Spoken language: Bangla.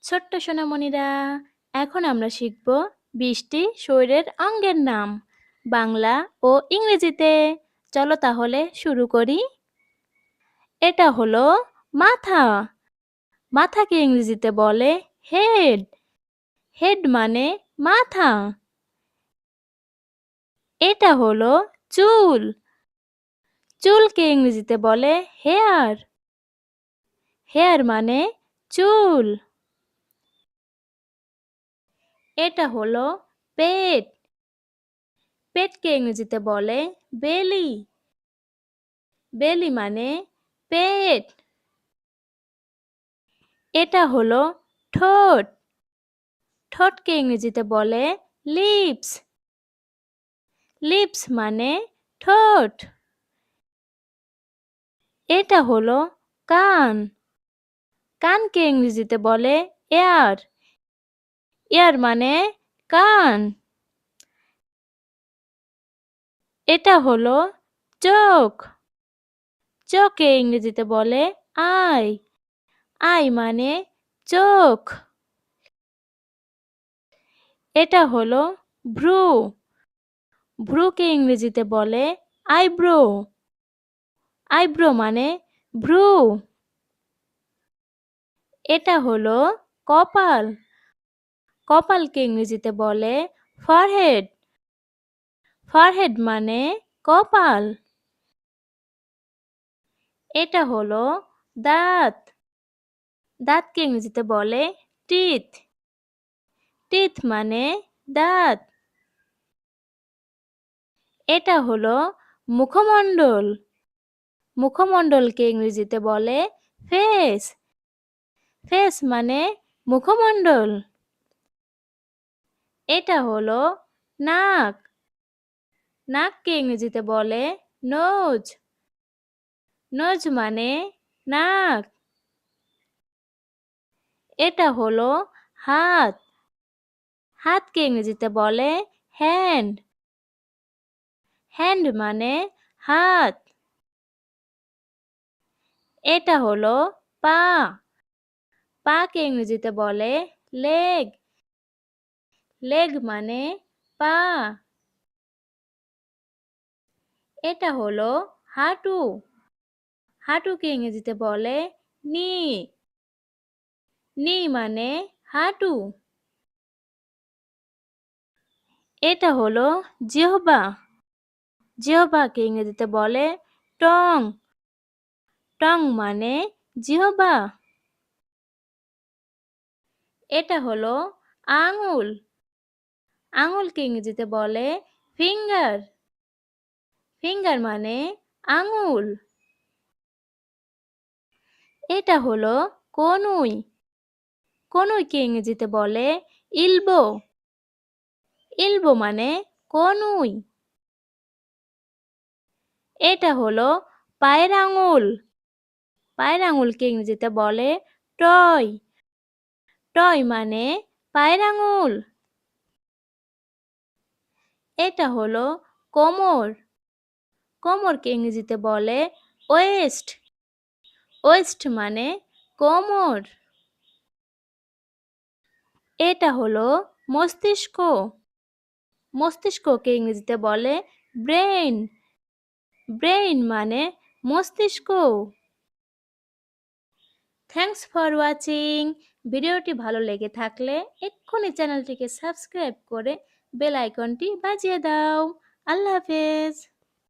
ছোট্ট সোনামণিরা, এখন আমরা শিখব ২০টি শরীরের অঙ্গের নাম বাংলা ও ইংরেজিতে। চলো তাহলে শুরু করি। এটা হলো মাথা। মাথাকে ইংরেজিতে বলে হেড। হেড মানে মাথা। এটা হলো চুল। চুলকে ইংরেজিতে বলে হেয়ার। হেয়ার মানে চুল। এটা হলো পেট। পেটকে ইংরেজিতে বলে বেলি। বেলি মানে পেট। এটা হলো ঠোঁট। ঠোঁটকে ইংরেজিতে বলে লিপস। লিপস মানে ঠোঁট। এটা হলো কান। কানকে ইংরেজিতে বলে এয়ার। এয়ার মানে কান। এটা হলো চোখ। চোখকে ইংরেজিতে বলে আই। আই মানে চোখ। এটা হলো ভ্রু। ভ্রুকে ইংরেজিতে বলে আইব্রো। আইব্রো মানে ভ্রু। এটা হলো কপাল। কপালকে ইংরেজিতে বলে ফরহেড। ফরহেড মানে কপাল। এটা হলো দাঁত। দাঁতকে ইংরেজিতে বলে টিথ। টিথ মানে দাঁত। এটা হলো মুখমণ্ডল। মুখমণ্ডলকে ইংরেজিতে বলে ফেস। ফেস মানে মুখমণ্ডল। এটা হলো নাক। নাককে ইংরেজিতে বলে নোজ। নোজ মানে নাক। এটা হলো হাত। হাতকে ইংরেজিতে বলে হ্যান্ড। হ্যান্ড মানে হাত। এটা হলো পা। পাকে ইংরেজিতে বলে লেগ। লেগ মানে পা। এটা হলো হাঁটু। হাঁটুকে ইংরেজিতে বলে নি। নি মানে হাঁটু। এটা হলো জিহ্বা। জিহ্বাকে ইংরেজিতে বলে টং। টং মানে জিহ্বা। এটা হলো আঙুল। আঙুলকে ইংরেজিতে বলে ফিঙ্গার। ফিঙ্গার মানে আঙুল। এটা হলো কনুই। কনুইকে ইংরেজিতে বলে ইলবো। ইলবো মানে কনুই। এটা হলো পায়ের আঙুল। পায়ের আঙুলকে ইংরেজিতে বলে টয়। টয় মানে পায়ের আঙুল। এটা হলো কোমর। কোমরকে ইংরেজিতে বলে ওয়েস্ট। ওয়েস্ট মানে কোমর। এটা হলো মস্তিষ্ক। মস্তিষ্ককে ইংরেজিতে বলে ব্রেইন। ব্রেইন মানে মস্তিষ্ক। Thanks for watching. ভিডিওটি ভালো লেগে থাকলে এক্ষুনি চ্যানেলটিকে সাবস্ক্রাইব করে বেল আইকনটি বাজিয়ে দাও। আল্লাহ হাফেজ।